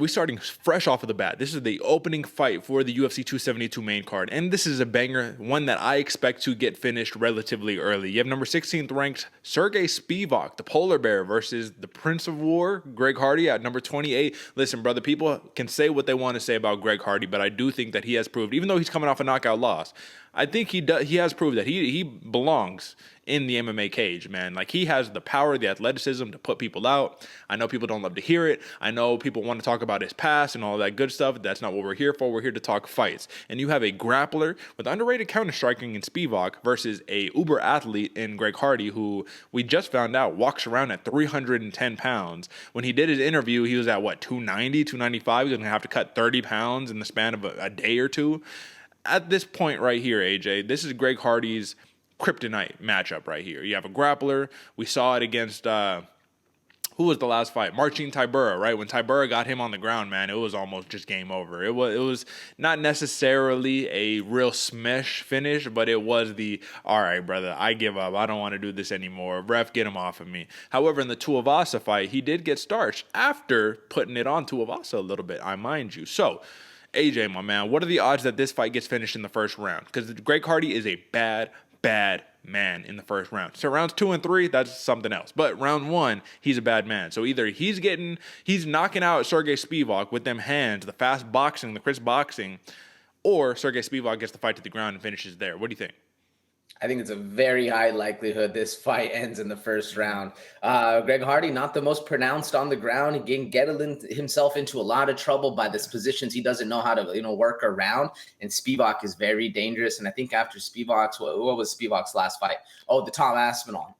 We starting fresh off of the bat. This is the opening fight for the UFC 272 main card, and this is a banger, one that I expect to get finished relatively early. You have number 16th ranked Serghei Spivac, the polar bear, versus the Prince of War, Greg Hardy, at number 28. Listen, brother, people can say what they want to say about Greg Hardy, but I do think that he has proved, even though he's coming off a knockout loss, I think he has proved that he belongs in the MMA cage, man. Like, he has the power, the athleticism to put people out. I know people don't love to hear it. I know people want to talk about his past and all that good stuff. That's not what we're here for. We're here to talk fights. And you have a grappler with underrated counter-striking in Spivac versus a uber athlete in Greg Hardy, who we just found out walks around at 310 pounds. When he did his interview, he was at, what, 290, 295? He's going to have to cut 30 pounds in the span of a day or two. At this point right here, AJ, this is Greg Hardy's kryptonite matchup right here. You have a grappler. We saw it against who was the last fight? Marcin Tybura, right? When Tybura got him on the ground, man, it was almost just game over. It was not necessarily a real smash finish, but it was the, all right, brother, I give up. I don't want to do this anymore. Ref, get him off of me. However, in the Tuivasa fight, he did get starched after putting it on Tuivasa a little bit, I mind you. So, AJ, my man, what are the odds that this fight gets finished in the first round? Because Greg Hardy is a bad man in the first round. So rounds 2 and 3, that's something else. But round 1, he's a bad man. So either he's knocking out Serghei Spivac with them hands, the fast boxing, the crisp boxing, or Serghei Spivac gets the fight to the ground and finishes there. What do you think? I think it's a very high likelihood this fight ends in the first round. Greg Hardy, not the most pronounced on the ground. He can get himself into a lot of trouble by this positions he doesn't know how to, work around. And Spivac is very dangerous. And I think after Spivac's, what was Spivac's last fight? Oh, the Tom Aspinall.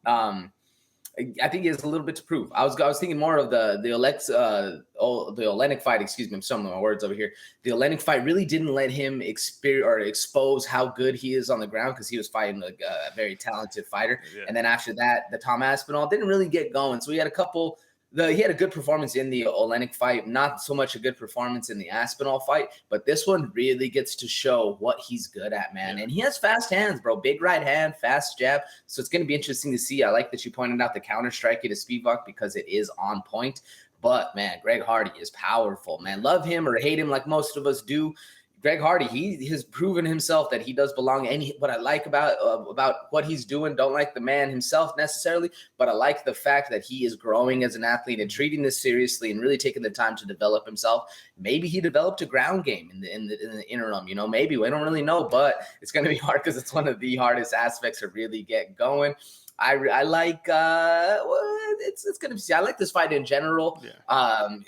I think he has a little bit to prove. I was thinking more of the Olenek fight. Excuse me, I'm stumbling my words over here. The Olenek fight really didn't let him expose how good he is on the ground because he was fighting a very talented fighter. Yeah. And then after that, the Tom Aspinall didn't really get going. So he had a couple. He had a good performance in the Olenek fight, not so much a good performance in the Aspinall fight, but this one really gets to show what he's good at, man. Yeah. And he has fast hands, bro. Big right hand, fast jab. So it's going to be interesting to see. I like that you pointed out the counter-striking to Spivac because it is on point. But, man, Greg Hardy is powerful, man. Love him or hate him like most of us do. Greg Hardy, he has proven himself that he does belong. And what I like about what he's doing, don't like the man himself necessarily, but I like the fact that he is growing as an athlete and treating this seriously and really taking the time to develop himself. Maybe he developed a ground game in the interim. Maybe we don't really know, but it's going to be hard because it's one of the hardest aspects to really get going. I like it's going to be. I like this fight in general. Yeah.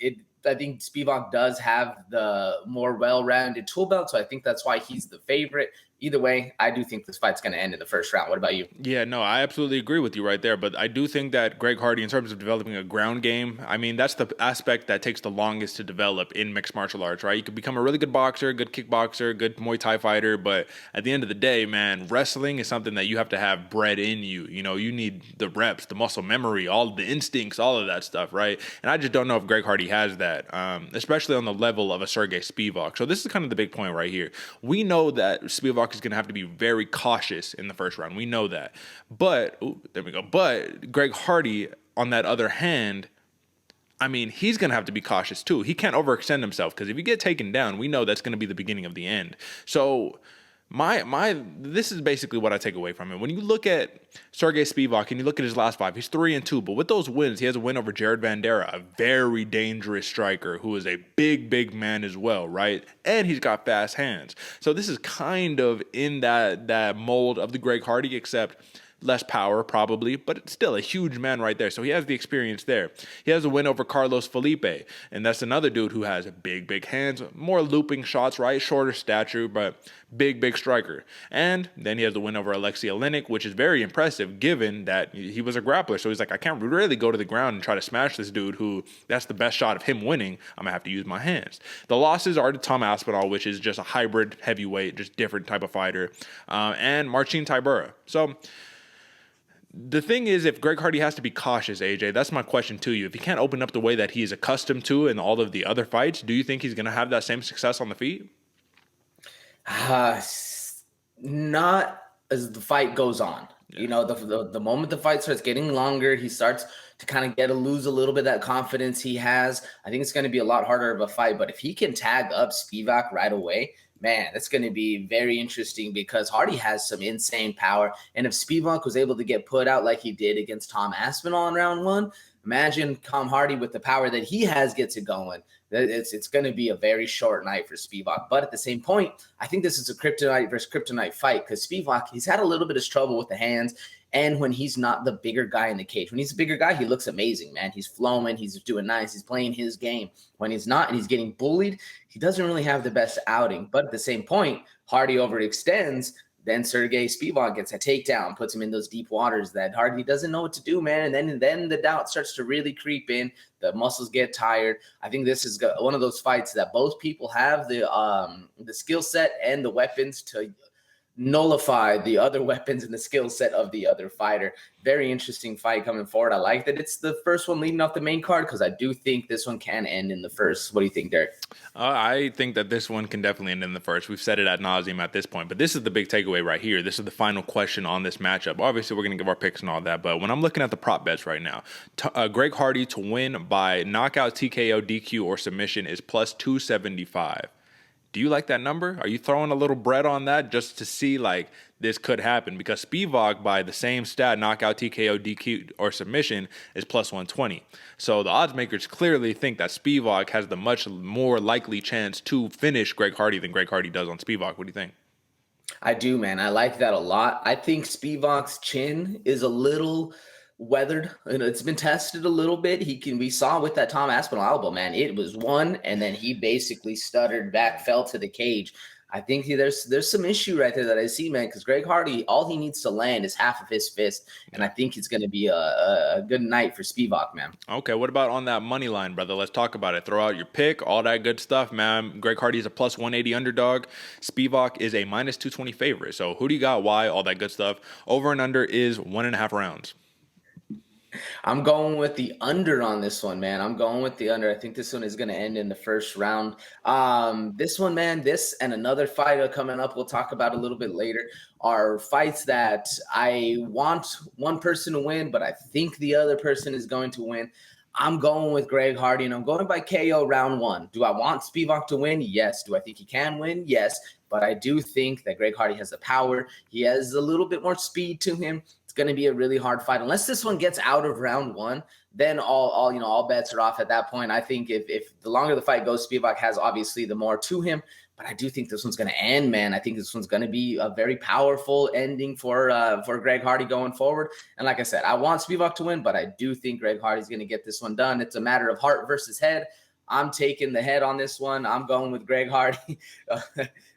I think Spivac does have the more well-rounded tool belt, so I think that's why he's the favorite. Either way, I do think this fight's going to end in the first round. What about you? Yeah, no, I absolutely agree with you right there. But I do think that Greg Hardy, in terms of developing a ground game, I mean, that's the aspect that takes the longest to develop in mixed martial arts, right? You could become a really good boxer, good kickboxer, good Muay Thai fighter, but at the end of the day, man, wrestling is something that you have to have bred in you. You need the reps, the muscle memory, all the instincts, all of that stuff, right? And I just don't know if Greg Hardy has that, especially on the level of a Serghei Spivac. So this is kind of the big point right here. We know that Spivac is going to have to be very cautious in the first round. We know that. But, there we go. But Greg Hardy, on that other hand, I mean, he's going to have to be cautious too. He can't overextend himself because if you get taken down, we know that's going to be the beginning of the end. So this is basically what I take away from it. When you look at Serghei Spivac and you look at his last 5, he's 3-2. But with those wins, he has a win over Jared Vandera, a very dangerous striker who is a big man as well, right? And he's got fast hands. So this is kind of in that mold of the Greg Hardy, except less power probably, but it's still a huge man right there. So he has the experience there. He has a win over Carlos Felipe, and that's another dude who has big hands, more looping shots, right? Shorter stature, but big striker. And then he has the win over Alexei Olenek, which is very impressive given that he was a grappler. So he's like, I can't really go to the ground and try to smash this dude who that's the best shot of him winning. I'm gonna have to use my hands. The losses are to Tom Aspinall, which is just a hybrid heavyweight, just different type of fighter, and Marcin Tybura. So the thing is, if Greg Hardy has to be cautious, AJ, that's my question to you. If he can't open up the way that he's accustomed to in all of the other fights, do you think he's going to have that same success on the feet? Not as the fight goes on. You know, the moment the fight starts getting longer, he starts to kind of lose a little bit of that confidence he has. I think it's going to be a lot harder of a fight. But if he can tag up Spivak right away, man, that's going to be very interesting because Hardy has some insane power. And if Spivak was able to get put out like he did against Tom Aspinall in round one, imagine Tom Hardy with the power that he has gets it going. It's going to be a very short night for Spivak. But at the same point, I think this is a kryptonite versus kryptonite fight because Spivak, he's had a little bit of trouble with the hands. And when he's not the bigger guy in the cage, when he's a bigger guy, he looks amazing, man. He's flowing, he's doing nice, he's playing his game. When he's not and he's getting bullied, he doesn't really have the best outing. But at the same point, Hardy overextends. Then Serghei Spivac gets a takedown, puts him in those deep waters that Hardy doesn't know what to do, man. And then the doubt starts to really creep in. The muscles get tired. I think this is one of those fights that both people have the skill set and the weapons to nullify the other weapons and the skill set of the other fighter. Very interesting fight coming forward. I like that it's the first one leading off the main card because I do think this one can end in the first. What do you think, Derek? I think that this one can definitely end in the first. We've said it ad nauseum at this point, but this is the big takeaway right here. This is the final question on this matchup. Obviously, we're going to give our picks and all that, but when I'm looking at the prop bets right now, Greg Hardy to win by knockout, TKO, DQ, or submission is plus 275. Do you like that number? Are you throwing a little bread on that just to see like this could happen? Because Spivac, by the same stat, knockout, TKO, DQ, or submission, is plus 120. So the odds makers clearly think that Spivac has the much more likely chance to finish Greg Hardy than Greg Hardy does on Spivac. What do you think? I do, man. I like that a lot. I think Spivac's chin is a little weathered and it's been tested a little bit. We saw with that Tom Aspinall elbow, man, it was one and then he basically stuttered back, fell to the cage. I think there's some issue right there that I see, man, because Greg Hardy, all he needs to land is half of his fist, and I think it's going to be a good night for Spivac, man. Okay, what about on that money line, brother? Let's talk about it. Throw out your pick, all that good stuff, man. Greg Hardy is a plus 180 underdog. Spivac is a minus 220 favorite. So who do you got? Why? All that good stuff. Over and under is 1.5 rounds. I'm going with the under on this one, man. I'm going with the under. I think this one is going to end in the first round. This one, man, this and another fight coming up, we'll talk about a little bit later, are fights that I want one person to win, but I think the other person is going to win. I'm going with Greg Hardy, and I'm going by KO round one. Do I want Spivac to win? Yes. Do I think he can win? Yes. But I do think that Greg Hardy has the power. He has a little bit more speed to him. It's going to be a really hard fight. Unless this one gets out of round one, then all bets are off at that point. I think if the longer the fight goes, Spivac has obviously the more to him. But I do think this one's going to end, man. I think this one's going to be a very powerful ending for Greg Hardy going forward. And like I said, I want Spivac to win, but I do think Greg Hardy's going to get this one done. It's a matter of heart versus head. I'm taking the head on this one. I'm going with Greg Hardy.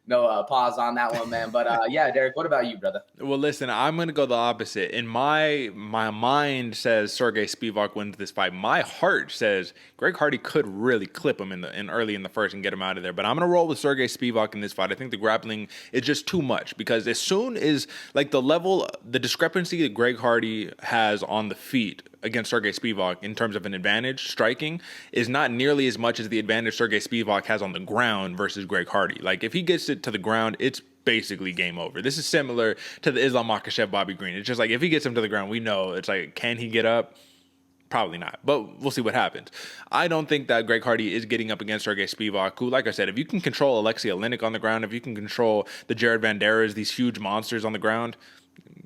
No pause on that one, man. But yeah, Derek, what about you, brother? Well, listen, I'm going to go the opposite. In my mind says Serghei Spivac wins this fight. My heart says Greg Hardy could really clip him in early in the first and get him out of there. But I'm going to roll with Serghei Spivac in this fight. I think the grappling is just too much because as soon as like the discrepancy that Greg Hardy has on the feet against Serghei Spivac in terms of an advantage striking is not nearly as much as the advantage Serghei Spivac has on the ground versus Greg Hardy. Like if he gets it to the ground, it's basically game over. This is similar to the Islam Makhachev Bobby Green. It's just like if he gets him to the ground, we know it's like, can he get up? Probably not, but we'll see what happens. I don't think that Greg Hardy is getting up against Serghei Spivac, who, like I said, if you can control Alexei Oleinik on the ground, if you can control the Jared Vanderas, these huge monsters on the ground,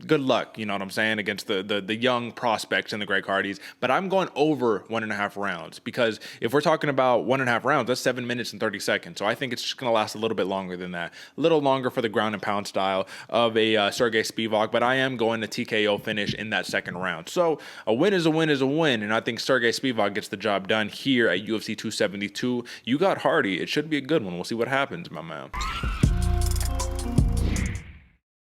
good luck, you know what I'm saying, against the young prospects in the Greg Hardys. But I'm going over 1.5 rounds because if we're talking about 1.5 rounds, that's 7 minutes and 30 seconds. So I think it's just going to last a little bit longer than that. A little longer for the ground and pound style of a Serghei Spivac, but I am going to TKO finish in that second round. So a win is a win is a win, and I think Serghei Spivac gets the job done here at UFC 272. You got Hardy. It should be a good one. We'll see what happens, my man.